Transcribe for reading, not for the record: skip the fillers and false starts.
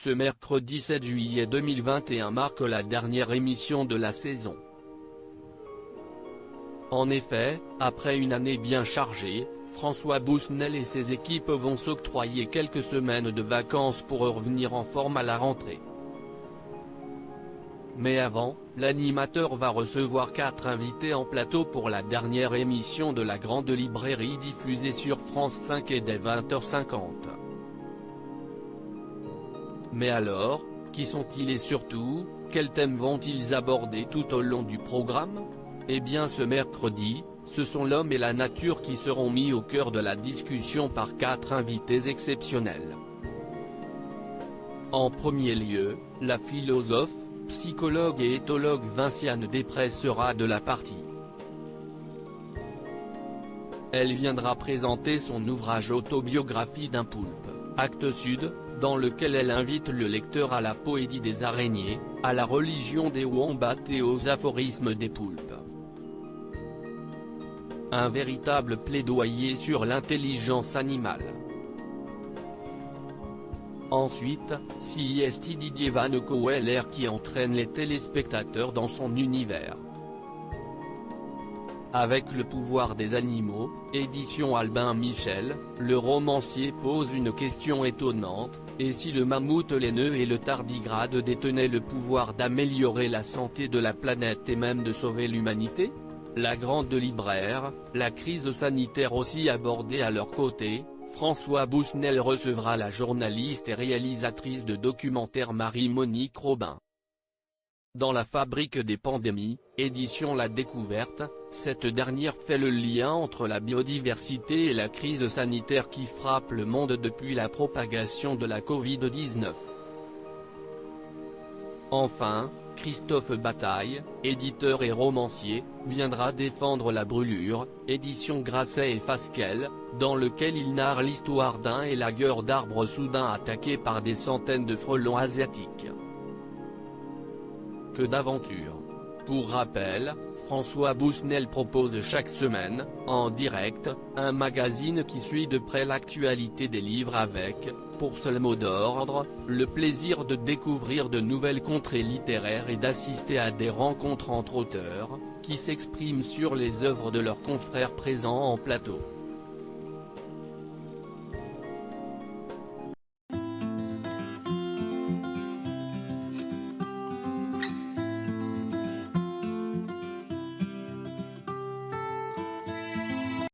Ce mercredi 7 juillet 2021 marque la dernière émission de la saison. En effet, après une année bien chargée, François Bousnel et ses équipes vont s'octroyer quelques semaines de vacances pour revenir en forme à la rentrée. Mais avant, l'animateur va recevoir 4 invités en plateau pour la dernière émission de la Grande Librairie diffusée sur France 5 et dès 20h50. Mais alors, qui sont-ils et surtout, quels thèmes vont-ils aborder tout au long du programme? Eh bien ce mercredi, ce sont l'homme et la nature qui seront mis au cœur de la discussion par 4 invités exceptionnels. En premier lieu, la philosophe, psychologue et éthologue Vinciane Després sera de la partie. Elle viendra présenter son ouvrage Autobiographie d'un poulpe, Actes Sud, dans lequel elle invite le lecteur à la poésie des araignées, à la religion des wombats et aux aphorismes des poulpes. Un véritable plaidoyer sur l'intelligence animale. Ensuite, c'est Didier Van Coeller qui entraîne les téléspectateurs dans son univers. Avec Le pouvoir des animaux, édition Albin Michel, le romancier pose une question étonnante: et si le mammouth laineux et le tardigrade détenaient le pouvoir d'améliorer la santé de la planète et même de sauver l'humanité? La Grande Libraire, la crise sanitaire aussi abordée à leur côté, François Bousnel recevra la journaliste et réalisatrice de documentaires Marie-Monique Robin. Dans La fabrique des pandémies, édition La Découverte, cette dernière fait le lien entre la biodiversité et la crise sanitaire qui frappe le monde depuis la propagation de la Covid-19. Enfin, Christophe Bataille, éditeur et romancier, viendra défendre La Brûlure, édition Grasset et Fasquelle, dans lequel il narre l'histoire d'un élagueur d'arbres soudain attaqué par des centaines de frelons asiatiques. Que d'aventures! Pour rappel, François Bousnel propose chaque semaine, en direct, un magazine qui suit de près l'actualité des livres avec, pour seul mot d'ordre, le plaisir de découvrir de nouvelles contrées littéraires et d'assister à des rencontres entre auteurs, qui s'expriment sur les œuvres de leurs confrères présents en plateau.